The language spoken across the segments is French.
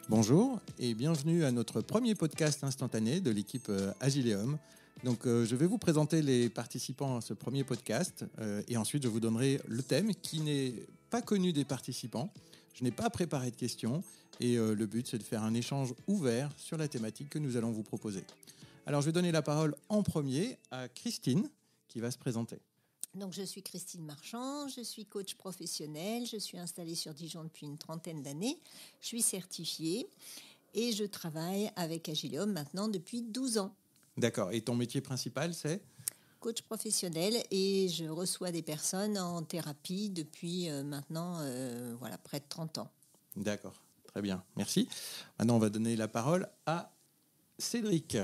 Bonjour et bienvenue à notre premier podcast instantané de l'équipe Agileum. Donc, je vais vous présenter les participants à ce premier podcast et ensuite je vous donnerai le thème qui n'est pas connu des participants. Je n'ai pas préparé de questions et le but c'est de faire un échange ouvert sur la thématique que nous allons vous proposer. Alors, je vais donner la parole en premier à Christine qui va se présenter. Donc, je suis Christine Marchand, je suis coach professionnel, je suis installée sur Dijon depuis une trentaine d'années, je suis certifiée et je travaille avec Agileum maintenant depuis 12 ans. D'accord, et ton métier principal c'est ? Coach professionnel et je reçois des personnes en thérapie depuis maintenant près de 30 ans. D'accord, très bien, merci. Maintenant, on va donner la parole à Cédric.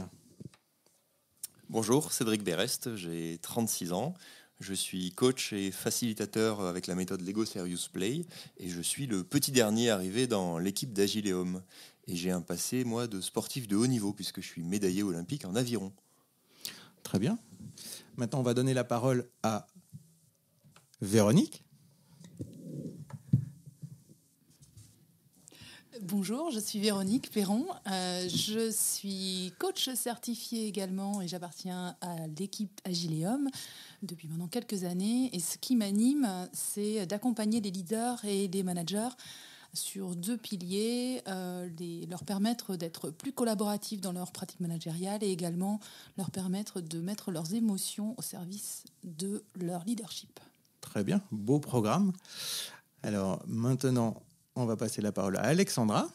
Bonjour, Cédric Berest, j'ai 36 ans. Je suis coach et facilitateur avec la méthode Lego Serious Play et je suis le petit dernier arrivé dans l'équipe d'Agileum. Et j'ai un passé, moi, de sportif de haut niveau puisque je suis médaillé olympique en aviron. Très bien. Maintenant, on va donner la parole à Véronique. Bonjour, je suis Véronique Perron. Je suis coach certifiée également et j'appartiens à l'équipe Agileum depuis maintenant quelques années. Et ce qui m'anime, c'est d'accompagner les leaders et les managers sur deux piliers, leur permettre d'être plus collaboratifs dans leur pratique managériale et également leur permettre de mettre leurs émotions au service de leur leadership. Très bien, beau programme. Alors maintenant, on va passer la parole à Alexandra.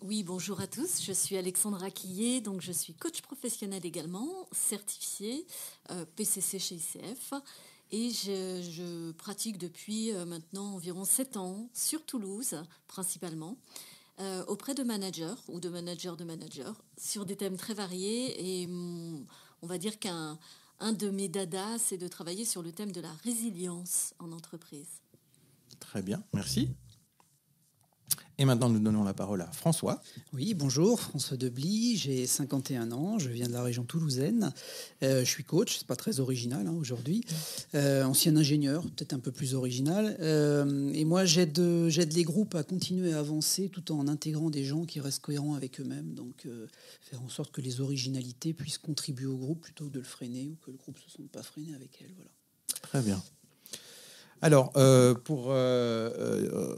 Oui, bonjour à tous. Je suis Alexandra Quillet, donc je suis coach professionnel également, certifiée PCC chez ICF. Et je pratique depuis maintenant environ 7 ans sur Toulouse, principalement, auprès de managers ou de managers sur des thèmes très variés. Et on va dire qu'un de mes dadas, c'est de travailler sur le thème de la résilience en entreprise. Très bien, merci. Et maintenant, nous donnons la parole à François. Oui, bonjour, François Debly, j'ai 51 ans, je viens de la région toulousaine. Je suis coach, c'est pas très original aujourd'hui. Ancien ingénieur, peut-être un peu plus original. Et moi, j'aide les groupes à continuer à avancer tout en intégrant des gens qui restent cohérents avec eux-mêmes. Donc, faire en sorte que les originalités puissent contribuer au groupe plutôt que de le freiner ou que le groupe ne se sente pas freiné avec elles. Voilà. Très bien. Alors, pour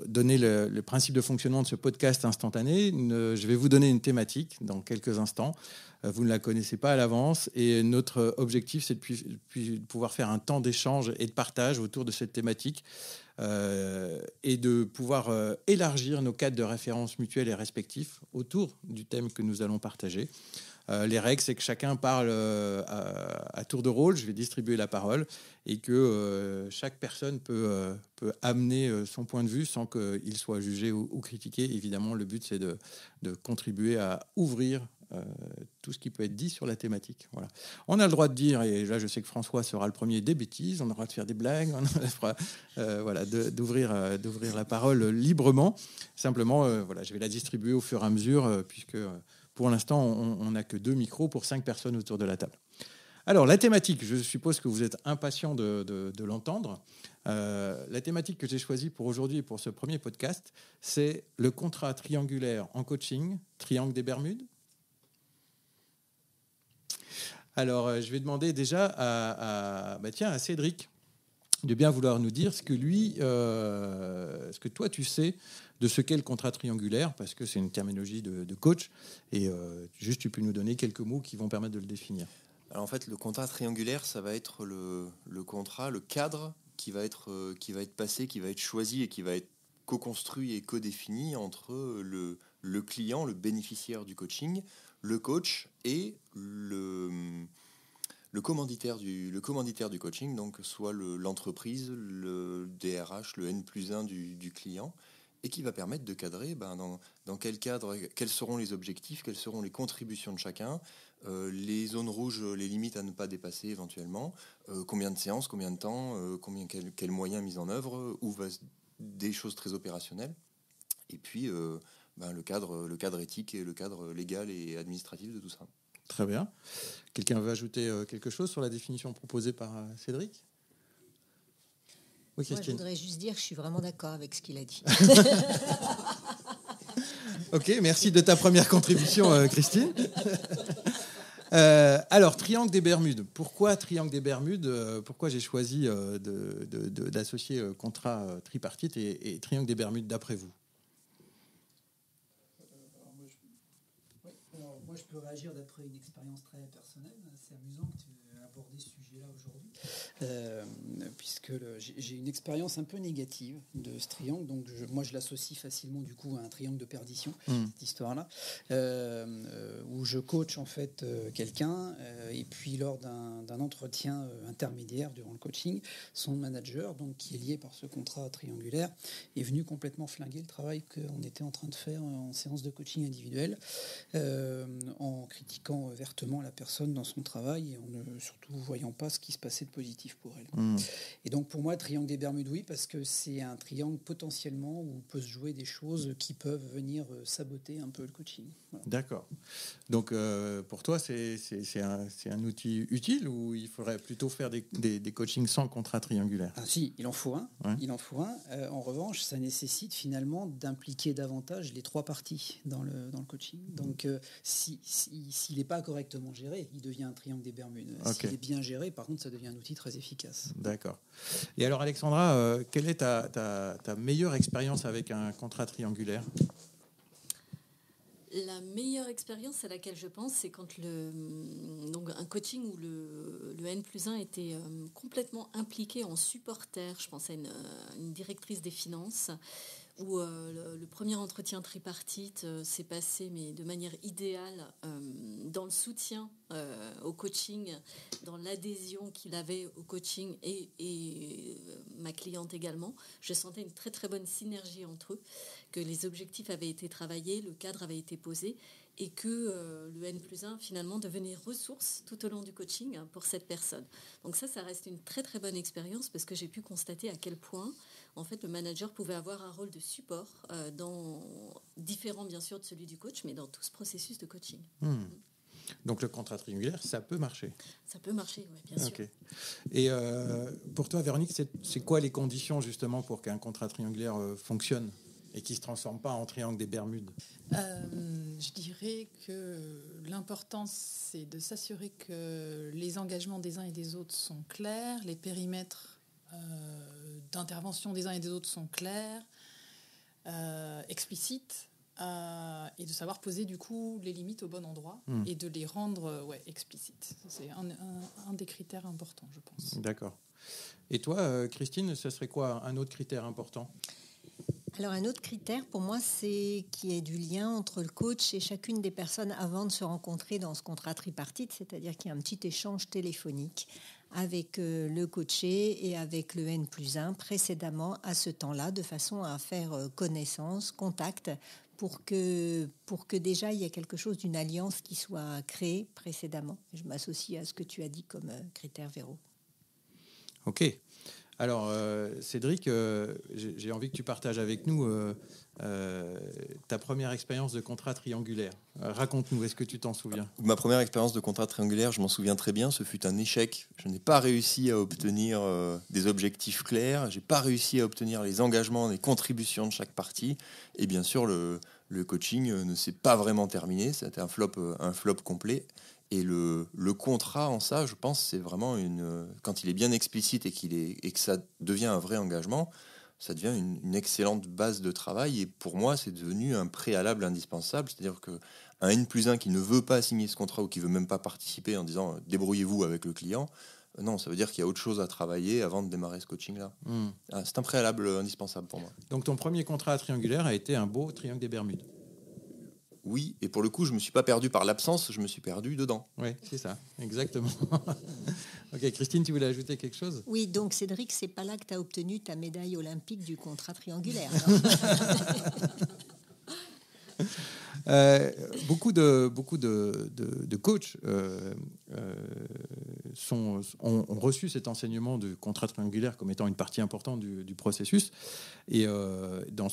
donner le principe de fonctionnement de ce podcast instantané, je vais vous donner une thématique dans quelques instants. Vous ne la connaissez pas à l'avance et notre objectif, c'est de pouvoir faire un temps d'échange et de partage autour de cette thématique et de pouvoir élargir nos cadres de référence mutuels et respectifs autour du thème que nous allons partager. Les règles, c'est que chacun parle à tour de rôle. Je vais distribuer la parole et que chaque personne peut amener son point de vue sans qu'il soit jugé ou critiqué. Évidemment, le but, c'est de contribuer à ouvrir tout ce qui peut être dit sur la thématique. Voilà. On a le droit de dire, et là je sais que François sera le premier, des bêtises, on aura de faire des blagues, on aura d'ouvrir la parole librement. Simplement, je vais la distribuer au fur et à mesure, puisque pour l'instant, on n'a que 2 micros pour 5 personnes autour de la table. Alors, la thématique, je suppose que vous êtes impatient de l'entendre. La thématique que j'ai choisie pour aujourd'hui et pour ce premier podcast, c'est le contrat triangulaire en coaching, triangle des Bermudes. Alors, je vais demander déjà à Cédric de bien vouloir nous dire ce que toi tu sais de ce qu'est le contrat triangulaire, parce que c'est une terminologie de coach, et juste tu peux nous donner quelques mots qui vont permettre de le définir. Alors en fait, le contrat triangulaire, ça va être le contrat, le cadre qui va être passé, qui va être choisi et qui va être co-construit et co-défini entre le client, le bénéficiaire du coaching, le coach et le commanditaire du coaching, donc soit l'entreprise, le DRH, le N+1 du client, et qui va permettre de cadrer dans quel cadre, quels seront les objectifs, quelles seront les contributions de chacun, les zones rouges, les limites à ne pas dépasser éventuellement, combien de séances, combien de temps, quels moyens mis en œuvre, des choses très opérationnelles, et puis le cadre éthique et le cadre légal et administratif de tout ça. Très bien. Quelqu'un veut ajouter quelque chose sur la définition proposée par Cédric ? Moi, je Christine. voudrais juste dire que je suis vraiment d'accord avec ce qu'il a dit. Ok, merci de ta première contribution, Christine. Alors, Triangle des Bermudes. Pourquoi Triangle des Bermudes? Pourquoi j'ai choisi d'associer contrat tripartite et Triangle des Bermudes d'après vous? Moi, je peux réagir d'après une expérience très personnelle. C'est amusant que tu aies abordé ce sujet-là aujourd'hui, puisque j'ai une expérience un peu négative de ce triangle. Donc, moi, je l'associe facilement du coup à un triangle de perdition, cette histoire-là, où je coach en fait quelqu'un, et puis lors d'un entretien intermédiaire durant le coaching, son manager, donc qui est lié par ce contrat triangulaire, est venu complètement flinguer le travail qu'on était en train de faire en séance de coaching individuel. En critiquant vertement la personne dans son travail et en ne surtout voyant pas ce qui se passait de positif pour elle. Et donc pour moi, triangle des Bermudes, oui, parce que c'est un triangle potentiellement où peut se jouer des choses qui peuvent venir saboter un peu le coaching. Voilà. D'accord. Donc pour toi, c'est un outil utile ou il faudrait plutôt faire des coachings sans contrat triangulaire? Ah si, il en faut un. Ouais. Il en faut un. En revanche, ça nécessite finalement d'impliquer davantage les trois parties dans le coaching. Donc s'il n'est pas correctement géré, il devient un triangle des Bermudes. Okay. S'il est bien géré, par contre, ça devient un outil très efficace. D'accord. Et alors Alexandra, quelle est ta meilleure expérience avec un contrat triangulaire? La meilleure expérience à laquelle je pense, c'est quand donc un coaching où le N+1 était complètement impliqué en supporter. Je pense à une directrice des finances où le premier entretien tripartite s'est passé mais de manière idéale dans le soutien au coaching, dans l'adhésion qu'il avait au coaching et ma cliente également. Je sentais une très très bonne synergie entre eux, que les objectifs avaient été travaillés, le cadre avait été posé et que le N+1 finalement devenait ressource tout au long du coaching pour cette personne. Donc ça reste une très très bonne expérience parce que j'ai pu constater à quel point en fait le manager pouvait avoir un rôle de support différent bien sûr de celui du coach, mais dans tout ce processus de coaching. Donc le contrat triangulaire, ça peut marcher. Ça peut marcher, oui, bien sûr. Okay. Et pour toi, Véronique, c'est quoi les conditions justement pour qu'un contrat triangulaire fonctionne et qui ne se transforme pas en triangle des Bermudes? Je dirais que l'important, c'est de s'assurer que les engagements des uns et des autres sont clairs, les périmètres d'intervention des uns et des autres sont clairs, explicites, et de savoir poser du coup les limites au bon endroit et de les rendre explicites. C'est un des critères importants, je pense. D'accord. Et toi, Christine, ce serait quoi un autre critère important? Alors un autre critère pour moi, c'est qu'il y ait du lien entre le coach et chacune des personnes avant de se rencontrer dans ce contrat tripartite, c'est-à-dire qu'il y a un petit échange téléphonique avec le coaché et avec le N+1 précédemment à ce temps-là, de façon à faire connaissance, contact, pour que déjà il y ait quelque chose d'une alliance qui soit créée précédemment. Je m'associe à ce que tu as dit comme critère, Véro. Ok. Alors, Cédric, j'ai envie que tu partages avec nous ta première expérience de contrat triangulaire. Raconte-nous, est-ce que tu t'en souviens? Ma première expérience de contrat triangulaire, je m'en souviens très bien, ce fut un échec. Je n'ai pas réussi à obtenir des objectifs clairs, je n'ai pas réussi à obtenir les engagements, les contributions de chaque partie. Et bien sûr, le coaching ne s'est pas vraiment terminé, c'était un flop complet. Et le contrat en ça, je pense, c'est vraiment quand il est bien explicite et que ça devient un vrai engagement, ça devient une excellente base de travail. Et pour moi, c'est devenu un préalable indispensable. C'est-à-dire qu'un N+1 qui ne veut pas signer ce contrat ou qui ne veut même pas participer en disant « débrouillez-vous avec le client », non, ça veut dire qu'il y a autre chose à travailler avant de démarrer ce coaching-là. C'est un préalable indispensable pour moi. Donc ton premier contrat triangulaire a été un beau triangle des Bermudes. Oui, et pour le coup, je ne me suis pas perdu par l'absence, je me suis perdu dedans. Oui, c'est ça, exactement. Ok, Christine, tu voulais ajouter quelque chose? Oui, donc Cédric, c'est pas là que tu as obtenu ta médaille olympique du contrat triangulaire. Beaucoup de coachs ont reçu cet enseignement du contrat triangulaire comme étant une partie importante du processus. Et dans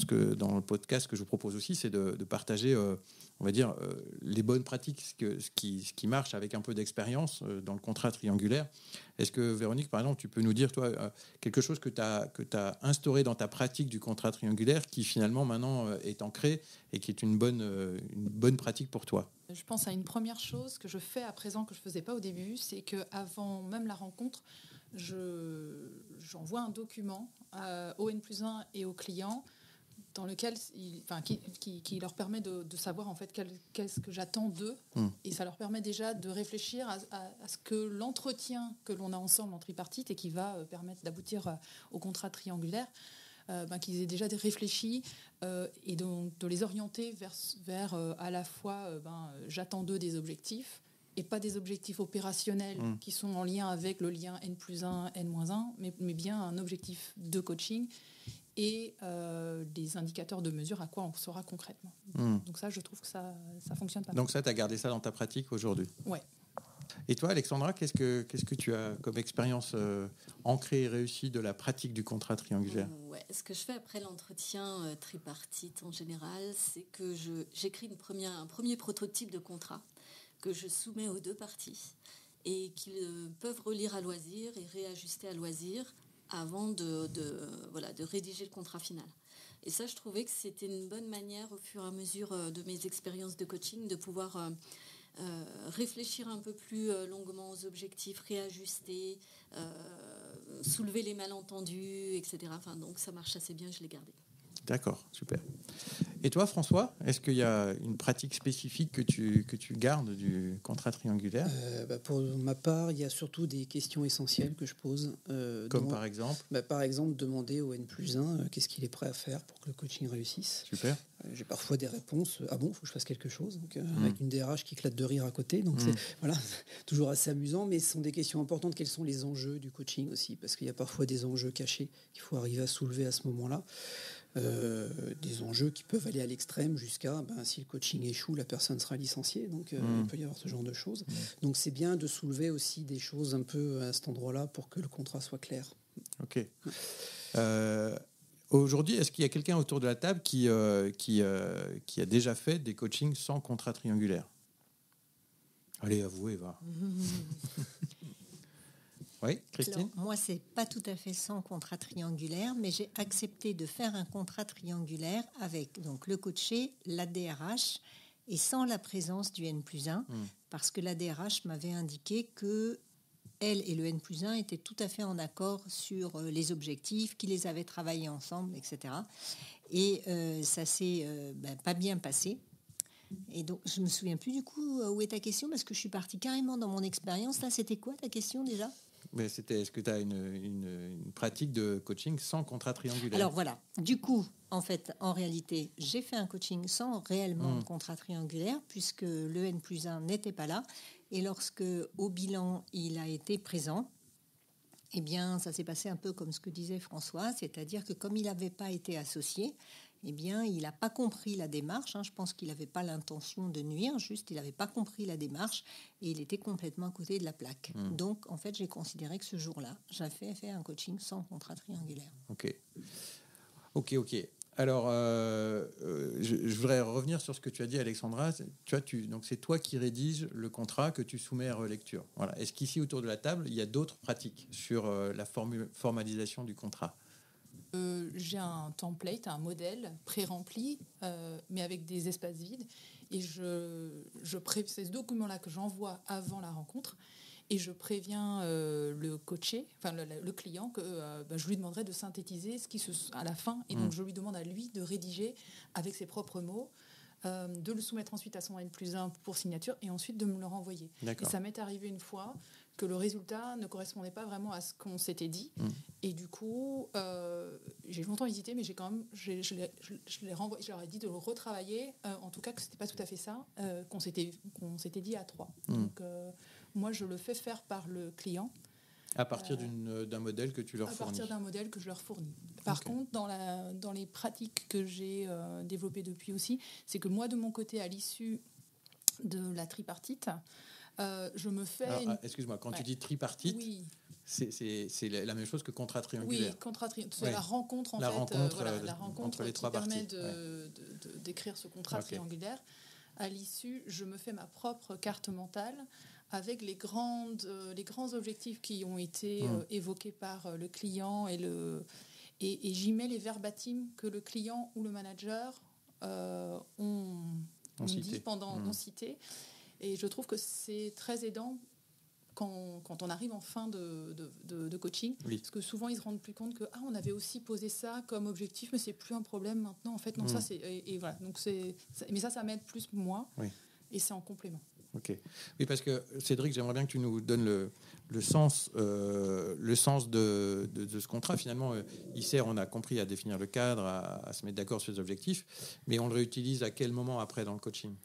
le podcast que je vous propose aussi, c'est de partager, on va dire, les bonnes pratiques, ce qui marche avec un peu d'expérience dans le contrat triangulaire. Est-ce que, Véronique, par exemple, tu peux nous dire, toi, quelque chose que tu as instauré dans ta pratique du contrat triangulaire qui, finalement, maintenant est ancré et qui est une bonne pratique pour toi? Je pense à une première chose que je fais à présent que je ne faisais pas au début, c'est qu'avant même la rencontre, j'envoie un document au N+1 et au client dans lequel qui leur permet de savoir en fait qu'est-ce que j'attends d'eux. Et ça leur permet déjà de réfléchir à ce que l'entretien que l'on a ensemble en tripartite et qui va permettre d'aboutir au contrat triangulaire, qu'ils aient déjà réfléchi et donc de les orienter vers à la fois j'attends d'eux des objectifs et pas des objectifs opérationnels qui sont en lien avec le lien N+1, N-1, mais bien un objectif de coaching et des indicateurs de mesure à quoi on saura concrètement. Donc ça, je trouve que ça fonctionne pas mal. Donc ça, tu as gardé ça dans ta pratique aujourd'hui? Ouais. Et toi, Alexandra, qu'est-ce que tu as comme expérience ancrée et réussie de la pratique du contrat triangulaire? Ce que je fais après l'entretien tripartite en général, c'est que j'écris un premier prototype de contrat que je soumets aux deux parties et qu'ils peuvent relire à loisir et réajuster à loisir avant de rédiger le contrat final. Et ça, je trouvais que c'était une bonne manière, au fur et à mesure de mes expériences de coaching, de pouvoir réfléchir un peu plus longuement aux objectifs, réajuster, soulever les malentendus, etc. Donc ça marche assez bien, je l'ai gardé. D'accord, super. Et toi, François, est-ce qu'il y a une pratique spécifique que tu gardes du contrat triangulaire? Pour ma part, il y a surtout des questions essentielles que je pose. Comme par exemple? Par exemple, demander au N+1 qu'est-ce qu'il est prêt à faire pour que le coaching réussisse. Super. J'ai parfois des réponses. Ah bon, il faut que je fasse quelque chose, donc, avec une DRH qui éclate de rire à côté. Donc c'est toujours assez amusant, mais ce sont des questions importantes. Quels sont les enjeux du coaching aussi? Parce qu'il y a parfois des enjeux cachés qu'il faut arriver à soulever à ce moment-là. Des enjeux qui peuvent aller à l'extrême jusqu'à si le coaching échoue, la personne sera licenciée. Donc il peut y avoir ce genre de choses. Donc c'est bien de soulever aussi des choses un peu à cet endroit-là pour que le contrat soit clair. Ok. Aujourd'hui, est-ce qu'il y a quelqu'un autour de la table qui a déjà fait des coachings sans contrat triangulaire? Allez, avouez, va. Oui, Christine? Alors, moi, c'est pas tout à fait sans contrat triangulaire, mais j'ai accepté de faire un contrat triangulaire avec donc le coaché, la DRH et sans la présence du N+1, parce que la DRH m'avait indiqué que elle et le N+1 étaient tout à fait en accord sur les objectifs, qu'ils les avaient travaillés ensemble, etc. Et ça s'est pas bien passé. Et donc, je me souviens plus du coup où est ta question, parce que je suis partie carrément dans mon expérience. Là, c'était quoi ta question déjà? Mais c'était, est-ce que tu as une pratique de coaching sans contrat triangulaire? Alors voilà, du coup, en réalité, j'ai fait un coaching sans réellement contrat triangulaire, puisque le N+1 n'était pas là. Et lorsque, au bilan, il a été présent, eh bien, ça s'est passé un peu comme ce que disait François, c'est-à-dire que comme il n'avait pas été associé, eh bien, il n'a pas compris la démarche. Je pense qu'il n'avait pas l'intention de nuire, juste il n'avait pas compris la démarche et il était complètement à côté de la plaque. Donc, en fait, j'ai considéré que ce jour-là, j'avais fait un coaching sans contrat triangulaire. Ok. Alors, je voudrais revenir sur ce que tu as dit, Alexandra. Donc c'est toi qui rédiges le contrat que tu soumets à relecture. Voilà. Est-ce qu'ici, autour de la table, il y a d'autres pratiques sur la formalisation du contrat? J'ai un template, un modèle pré-rempli, mais avec des espaces vides. Et c'est ce document-là que j'envoie avant la rencontre. Et je préviens le coaché, le client, que je lui demanderai de synthétiser à la fin. Et donc, je lui demande à lui de rédiger avec ses propres mots, de le soumettre ensuite à son N+1 pour signature et ensuite de me le renvoyer. D'accord. Et ça m'est arrivé une fois que le résultat ne correspondait pas vraiment à ce qu'on s'était dit. Et du coup, j'ai longtemps hésité, mais je leur ai dit de le retravailler, en tout cas que ce n'était pas tout à fait ça qu'on s'était dit à 3. Donc, moi, je le fais faire par le client. À partir d'un modèle que tu leur fournis. À partir d'un modèle que je leur fournis. Par contre, dans les pratiques que j'ai développées depuis aussi, c'est que moi, de mon côté, à l'issue de la tripartite, je me fais... Alors, excuse-moi, quand tu dis tripartite, oui. c'est la même chose que contrat triangulaire. Oui, c'est la rencontre, la rencontre entre les trois permet parties. d'écrire ce contrat triangulaire. À l'issue, je me fais ma propre carte mentale avec les grands objectifs qui ont été évoqués par le client et j'y mets les verbatim que le client ou le manager ont cité. Et je trouve que c'est très aidant quand on arrive en fin de coaching, parce que souvent ils se rendent plus compte que on avait aussi posé ça comme objectif, mais c'est plus un problème maintenant. En fait, non, ça c'est et voilà. Donc mais ça m'aide plus moi, et c'est en complément. Ok. Oui, parce que Cédric, j'aimerais bien que tu nous donnes le sens de ce contrat. Finalement, il sert, on a compris, à définir le cadre, à se mettre d'accord sur les objectifs, mais on le réutilise à quel moment après dans le coaching ?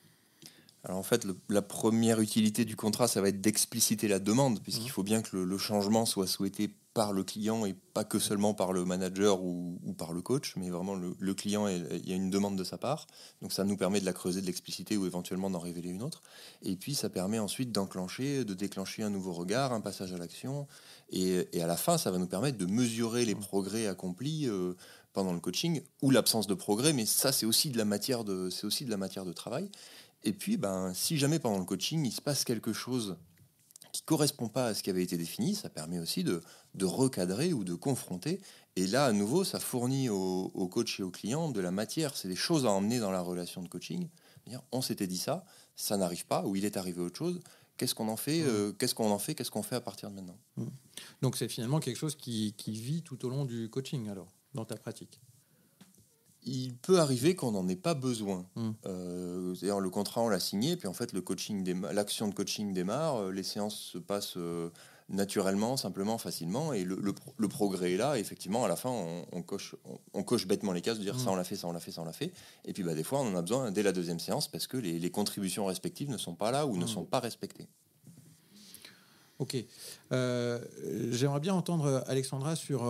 Alors en fait, la première utilité du contrat, ça va être d'expliciter la demande, puisqu'il faut bien que le changement soit souhaité par le client et pas que seulement par le manager ou par le coach, mais vraiment le client, il y a une demande de sa part. Donc ça nous permet de la creuser, de l'expliciter ou éventuellement d'en révéler une autre. Et puis ça permet ensuite de déclencher un nouveau regard, un passage à l'action. Et à la fin, ça va nous permettre de mesurer les progrès accomplis pendant le coaching ou l'absence de progrès, mais ça c'est aussi de la matière de travail. Et puis, si jamais pendant le coaching, il se passe quelque chose qui ne correspond pas à ce qui avait été défini, ça permet aussi de recadrer ou de confronter. Et là, à nouveau, ça fournit au coach et au client de la matière. C'est des choses à emmener dans la relation de coaching. On s'était dit ça, ça n'arrive pas, ou il est arrivé autre chose. Qu'est-ce qu'on en fait Qu'est-ce qu'on fait à partir de maintenant ? Donc, c'est finalement quelque chose qui vit tout au long du coaching, alors, dans ta pratique. Il peut arriver qu'on n'en ait pas besoin. C'est-à-dire le contrat, on l'a signé, puis en fait, l'action de coaching démarre, les séances se passent naturellement, simplement, facilement, et le progrès est là. Et effectivement, à la fin, on coche bêtement les cases de dire ça, on l'a fait, ça, on l'a fait, ça, on l'a fait. Et puis, des fois, on en a besoin dès la deuxième séance parce que les contributions respectives ne sont pas là ou ne sont pas respectées. Ok. J'aimerais bien entendre Alexandra sur,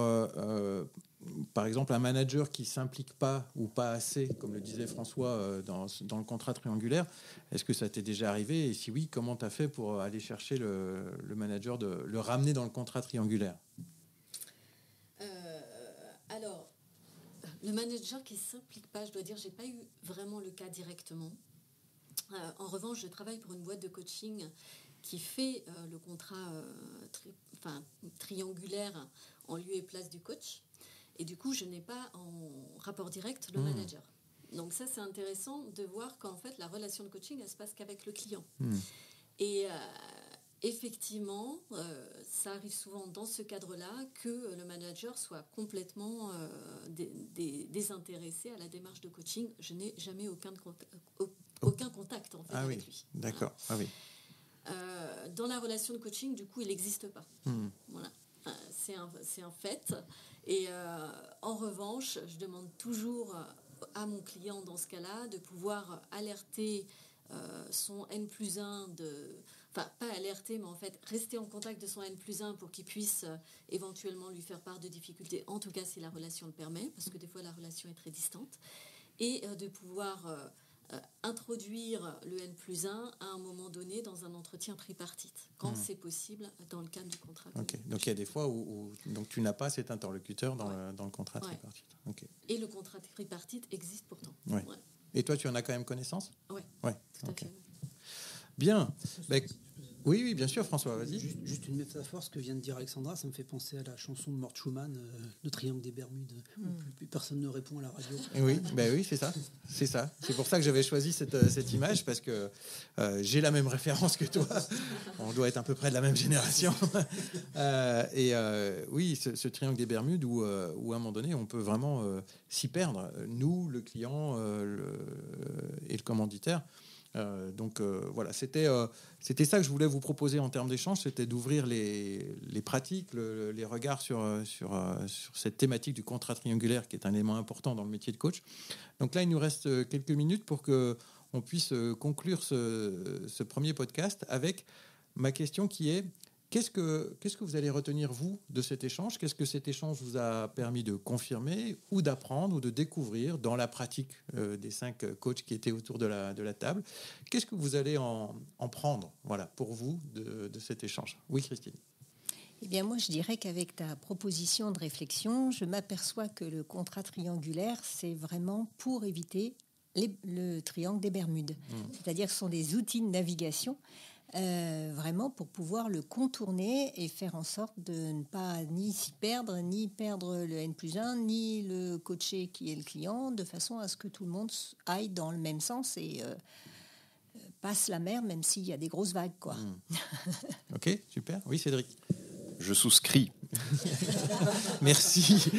par exemple, un manager qui ne s'implique pas ou pas assez, comme le disait François, dans le contrat triangulaire. Est-ce que ça t'est déjà arrivé ? Et si oui, comment tu as fait pour aller chercher le manager, de le ramener dans le contrat triangulaire ? Alors, le manager qui ne s'implique pas, je dois dire, je n'ai pas eu vraiment le cas directement. En revanche, je travaille pour une boîte de coaching qui fait le contrat triangulaire en lieu et place du coach. Et du coup, je n'ai pas en rapport direct le manager. Donc ça, c'est intéressant de voir qu'en fait, la relation de coaching, elle se passe qu'avec le client. Et effectivement, ça arrive souvent dans ce cadre-là que le manager soit complètement désintéressé à la démarche de coaching. Je n'ai jamais aucun contact en fait, avec lui. D'accord. Voilà. Dans la relation de coaching, du coup, il n'existe pas. Voilà. C'est un fait. Et en revanche, je demande toujours à mon client, dans ce cas-là, de pouvoir alerter son N+1 pas alerter, mais en fait rester en contact de son N+1 pour qu'il puisse éventuellement lui faire part de difficultés, en tout cas si la relation le permet, parce que des fois la relation est très distante, et de pouvoir introduire le N+1 à un moment donné dans un entretien tripartite, quand c'est possible dans le cadre du contrat. Okay. Donc il y a des fois où donc tu n'as pas cet interlocuteur dans le contrat tripartite. Okay. Et le contrat tripartite existe pourtant. Ouais. Ouais. Et toi, tu en as quand même connaissance ? Oui, tout à fait. Bien. Oui, bien sûr, François, vas-y. Juste une métaphore, ce que vient de dire Alexandra, ça me fait penser à la chanson de Mort Schumann, Le Triangle des Bermudes. Plus personne ne répond à la radio. Oui, c'est ça. C'est ça. C'est pour ça que j'avais choisi cette image, parce que j'ai la même référence que toi. On doit être à peu près de la même génération. Oui, ce triangle des Bermudes où à un moment donné, on peut vraiment s'y perdre. Nous, le client et le commanditaire. Voilà, c'était ça que je voulais vous proposer en termes d'échange, c'était d'ouvrir les pratiques, les regards sur cette thématique du contrat triangulaire qui est un élément important dans le métier de coach. Donc là, il nous reste quelques minutes pour qu'on puisse conclure ce premier podcast avec ma question qui est: Qu'est-ce que vous allez retenir, vous, de cet échange? Qu'est-ce que cet échange vous a permis de confirmer ou d'apprendre ou de découvrir dans la pratique des 5 coachs qui étaient autour de la table? Qu'est-ce que vous allez en prendre, voilà, pour vous de cet échange? Oui, Christine. Eh bien, moi, je dirais qu'avec ta proposition de réflexion, je m'aperçois que le contrat triangulaire, c'est vraiment pour éviter le triangle des Bermudes. C'est-à-dire que ce sont des outils de navigation, vraiment pour pouvoir le contourner et faire en sorte de ne pas ni s'y perdre, ni perdre le N+1, ni le coaché qui est le client, de façon à ce que tout le monde aille dans le même sens et passe la mer, même s'il y a des grosses vagues, quoi. Ok, super. Oui, Cédric. Je souscris. Merci.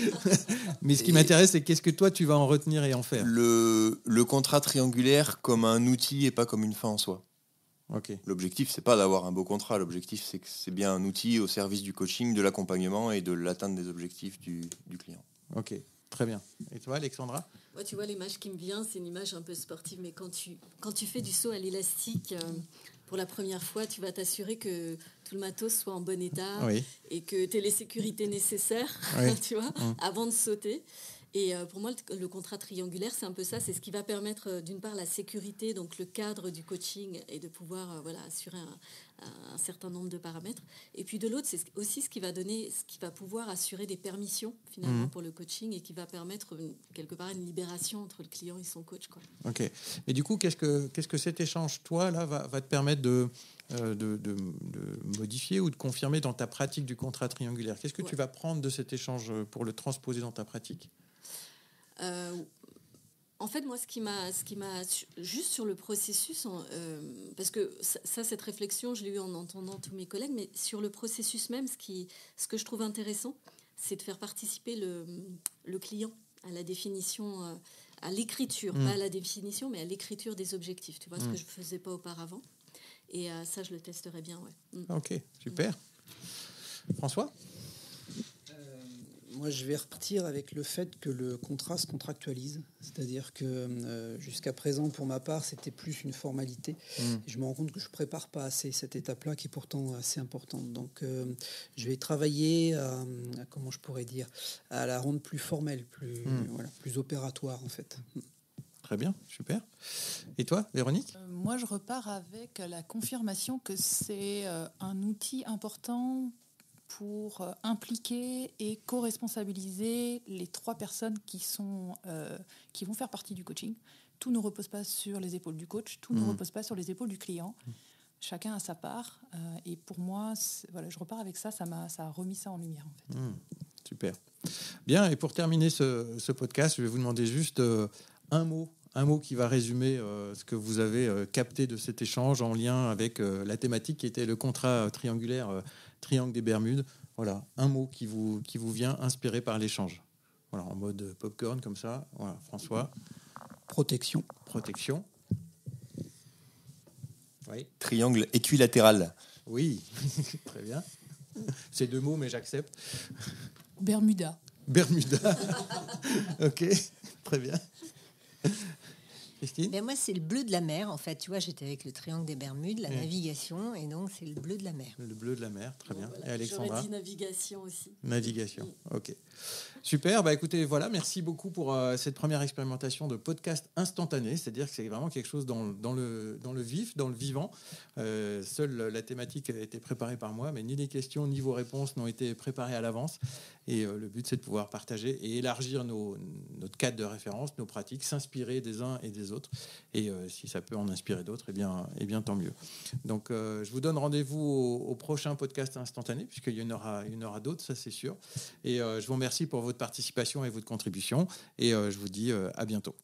Mais ce qui m'intéresse, c'est qu'est-ce que toi, tu vas en retenir et en faire? Le contrat triangulaire comme un outil et pas comme une fin en soi. Ok. L'objectif, c'est pas d'avoir un beau contrat. L'objectif, c'est que c'est bien un outil au service du coaching, de l'accompagnement et de l'atteinte des objectifs du client. Ok, très bien. Et toi, Alexandra? Moi, tu vois, l'image qui me vient, c'est une image un peu sportive, mais quand tu fais du saut à l'élastique, pour la première fois, tu vas t'assurer que tout le matos soit en bon état et que tu aies les sécurités nécessaires, tu vois, avant de sauter. Et pour moi, le contrat triangulaire, c'est un peu ça. C'est ce qui va permettre, d'une part, la sécurité, donc le cadre du coaching et de pouvoir assurer un certain nombre de paramètres. Et puis de l'autre, c'est aussi ce qui va pouvoir assurer des permissions, finalement, pour le coaching et qui va permettre, quelque part, une libération entre le client et son coach, quoi. Ok. Mais du coup, qu'est-ce que cet échange, toi, là, va te permettre de modifier ou de confirmer dans ta pratique du contrat triangulaire? Qu'est-ce que tu vas prendre de cet échange pour le transposer dans ta pratique? En fait, moi, ce qui m'a juste sur le processus, parce que cette réflexion, je l'ai eue en entendant tous mes collègues, mais sur le processus même, ce que je trouve intéressant, c'est de faire participer le client à la définition, à l'écriture, pas à la définition, mais à l'écriture des objectifs. Tu vois, ce que je ne faisais pas auparavant. Et ça, je le testerai bien, ouais. Ok, super. François? Moi, je vais repartir avec le fait que le contrat se contractualise. C'est-à-dire que jusqu'à présent, pour ma part, c'était plus une formalité. Je me rends compte que je ne prépare pas assez cette étape-là, qui est pourtant assez importante. Donc, je vais travailler à comment je pourrais dire, à la rendre plus formelle, plus opératoire, en fait. Très bien, super. Et toi, Véronique? Moi, je repars avec la confirmation que c'est un outil important pour impliquer et co-responsabiliser les 3 personnes qui vont faire partie du coaching. Tout ne repose pas sur les épaules du coach, tout ne repose pas sur les épaules du client. Chacun a sa part. Et pour moi, je repars avec ça, ça a remis ça en lumière, en fait. Super. Bien, et pour terminer ce podcast, je vais vous demander juste un mot qui va résumer ce que vous avez capté de cet échange en lien avec la thématique qui était le contrat triangulaire, triangle des Bermudes. Voilà, un mot qui vous vient inspiré par l'échange. Voilà, en mode popcorn comme ça. Voilà, François. Protection. Oui. Triangle équilatéral. Oui, très bien. C'est 2 mots, mais j'accepte. Bermuda. Ok, très bien. Christine? Ben moi, c'est le bleu de la mer, en fait. Tu vois, j'étais avec le triangle des Bermudes, la navigation, et donc c'est le bleu de la mer. Le bleu de la mer, très bien. Voilà. Et Alexandra? J'aurais dit navigation aussi. Navigation, ok. Super, écoutez, voilà, merci beaucoup pour cette première expérimentation de podcast instantané, c'est-à-dire que c'est vraiment quelque chose dans le vif, dans le vivant. Seule la thématique a été préparée par moi, mais ni les questions ni vos réponses n'ont été préparées à l'avance. Et le but, c'est de pouvoir partager et élargir notre cadre de référence, nos pratiques, s'inspirer des uns et des autres. Et si ça peut en inspirer d'autres, eh bien tant mieux. Donc, je vous donne rendez-vous au prochain podcast instantané, puisqu'il y en aura d'autres, ça c'est sûr. Et je vous remercie pour votre participation et votre contribution. Et je vous dis à bientôt.